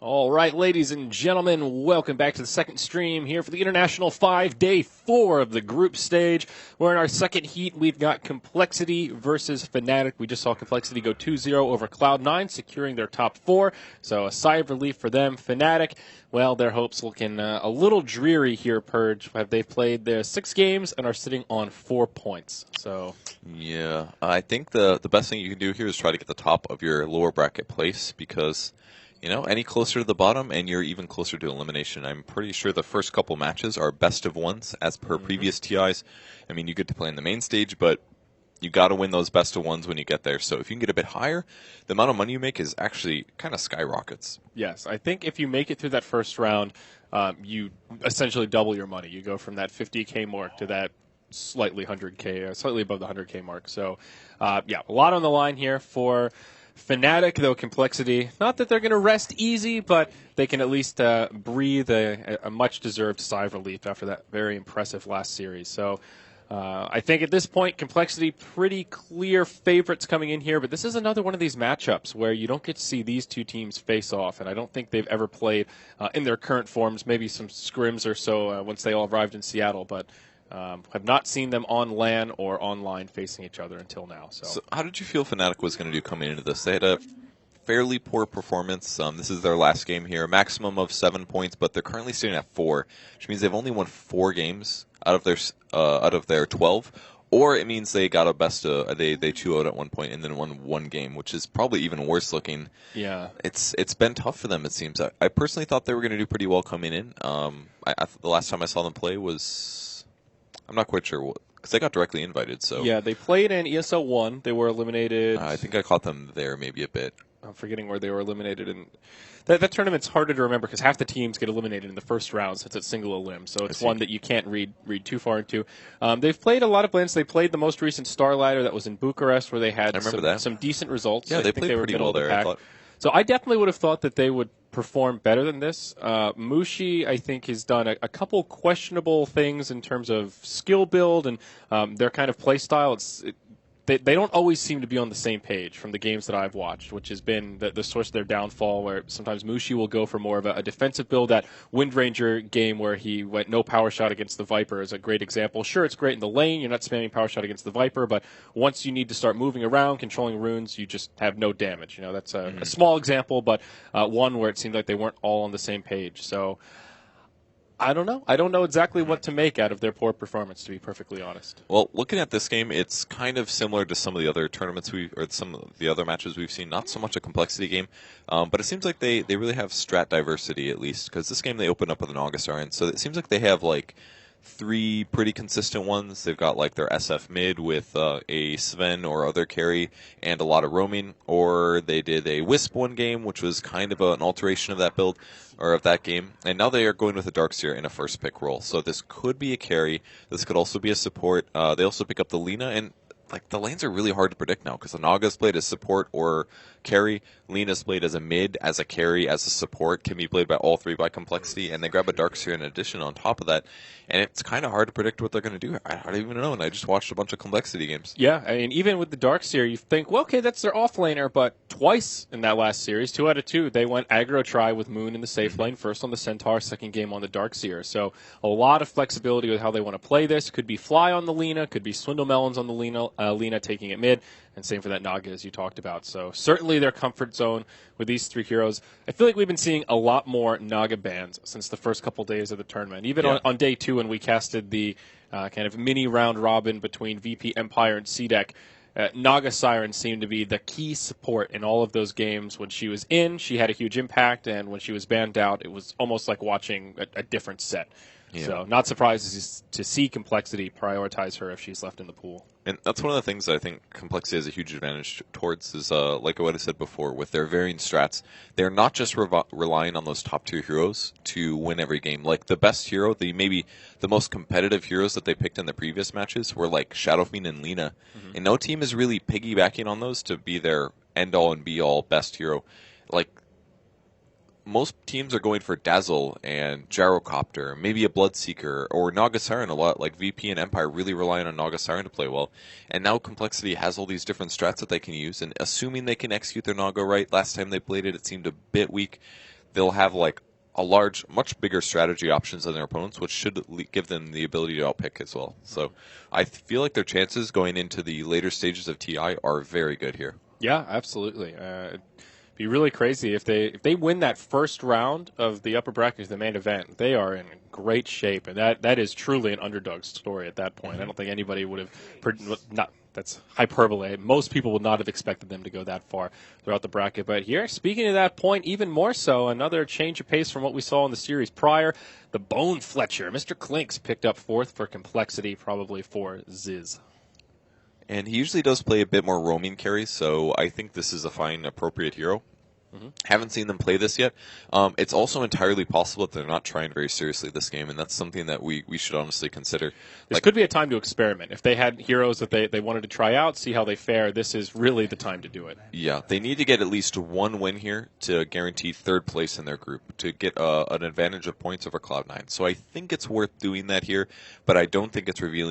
All right, ladies and gentlemen, welcome back to the second stream here for the International 5-Day 4 of the group stage. We're in our second heat. We've got Complexity versus Fnatic. We just saw Complexity go 2-0 over Cloud9, securing their top 4. So a sigh of relief for them. Fnatic, well, their hopes looking a little dreary here, Purge. They've played their 6 games and are sitting on 4 points. So yeah, I think the best thing you can do here is try to get the top of your lower bracket place because, you know, any closer to the bottom and you're even closer to elimination. I'm pretty sure the first couple matches are best of ones as per previous TIs. I mean, you get to play in the main stage, but you got to win those best of ones when you get there. So if you can get a bit higher, the amount of money you make is actually kind of skyrockets. yes, I think if you make it through that first round, you essentially double your money. You go from that 50K mark to that slightly 100K, slightly above the 100K mark. So, yeah, a lot on the line here for Fnatic, though Complexity, not that they're going to rest easy, but they can at least breathe a much-deserved sigh of relief after that very impressive last series. So I think at this point, Complexity, pretty clear favorites coming in here, but this is another one of these matchups where you don't get to see these two teams face off, and I don't think they've ever played in their current forms, maybe some scrims or so once they all arrived in Seattle, but have not seen them on LAN or online facing each other until now. So how did you feel Fnatic was going to do coming into this? They had a fairly poor performance. This is their last game here, maximum of 7 points, but they're currently sitting at 4, which means they've only won 4 games out of their 12. Or it means they got a best they 2-0'd at one point and then won 1 game, which is probably even worse looking. Yeah, it's been tough for them. It seems. I personally thought they were going to do pretty well coming in. The last time I saw them play was, I'm not quite sure, because they got directly invited. So yeah, they played in ESL 1. They were eliminated. I think I caught them there maybe a bit. I'm forgetting where they were eliminated. And that tournament's harder to remember because half the teams get eliminated in the first round since it's single elim. So it's one that you can't read too far into. They've played a lot of plans. They played the most recent Star Ladder that was in Bucharest where they had some decent results. Yeah, they played pretty well there, I thought. So I definitely would have thought that they would perform better than this. Mushi, I think, has done a couple questionable things in terms of skill build and their kind of play style. They don't always seem to be on the same page from the games that I've watched, which has been the source of their downfall, where sometimes Mushi will go for more of a defensive build. That Wind Ranger game where he went no power shot against the Viper is a great example. Sure, it's great in the lane. You're not spamming power shot against the Viper, but once you need to start moving around, controlling runes, you just have no damage. You know, that's a small example, but one where it seemed like they weren't all on the same page. So I don't know. I don't know exactly what to make out of their poor performance, to be perfectly honest. Well, looking at this game, it's kind of similar to some of the other tournaments or some of the other matches we've seen. Not so much a complexity game, but it seems like they really have strat diversity at least. Because this game they opened up with an Augustar, so it seems like they have like 3 pretty consistent ones. They've got like their SF mid with a Sven or other carry and a lot of roaming, or they did a Wisp one game, which was kind of an alteration of that build or of that game, and now they are going with a Darkseer in a first pick role. So this could be a carry. This could also be a support. They also pick up the Lina, and like the lanes are really hard to predict now because the Naga's played as support or carry. Lina's played as a mid, as a carry, as a support. Can be played by all 3 by complexity, and they grab a Darkseer in addition on top of that. And it's kind of hard to predict what they're going to do. I don't even know, and I just watched a bunch of complexity games. Yeah, I mean, even with the Darkseer, you think, well, okay, that's their offlaner, but twice in that last series, 2 out of 2, they went aggro try with Moon in the safe lane, first on the Centaur, second game on the Darkseer. So a lot of flexibility with how they want to play this. Could be Fly on the Lina, could be Swindle Melons on the Lina taking it mid, and same for that Naga as you talked about. So certainly their comfort zone with these 3 heroes. I feel like we've been seeing a lot more Naga bans since the first couple days of the tournament. Even on day 2 when we casted the kind of mini round robin between VP Empire and CDEC, Naga Siren seemed to be the key support in all of those games. When she was in, she had a huge impact, and when she was banned out, it was almost like watching a different set. Yeah. So not surprised to see Complexity prioritize her if she's left in the pool. And that's one of the things that I think Complexity has a huge advantage towards is, like what I said before, with their varying strats, they're not just relying on those top 2 heroes to win every game. Like the best hero, maybe the most competitive heroes that they picked in the previous matches were like Shadowfiend and Lina. And no team is really piggybacking on those to be their end-all and be-all best hero. Like, most teams are going for Dazzle and Gyrocopter, maybe a Bloodseeker, or Naga Siren a lot, like VP and Empire really relying on Naga Siren to play well. And now Complexity has all these different strats that they can use, and assuming they can execute their Naga right, last time they played it, it seemed a bit weak. they'll have much bigger strategy options than their opponents, which should give them the ability to outpick as well. So I feel like their chances going into the later stages of TI are very good here. Yeah, absolutely. It'd be really crazy if they win that first round of the upper bracket, the main event. They are in great shape, and that is truly an underdog story at that point. I don't think anybody would have that's hyperbole. Most people would not have expected them to go that far throughout the bracket. But here, speaking of that point, even more so, another change of pace from what we saw in the series prior. The Bone Fletcher, Mr. Klinks, picked up fourth for complexity, probably for Ziz. And he usually does play a bit more roaming carries, so I think this is a fine, appropriate hero. Haven't seen them play this yet. It's also entirely possible that they're not trying very seriously this game, and that's something that we should honestly consider. This could be a time to experiment. If they had heroes that they wanted to try out, see how they fare, this is really the time to do it. Yeah, they need to get at least one win here to guarantee third place in their group, to get an advantage of points over Cloud9. So I think it's worth doing that here, but I don't think it's revealing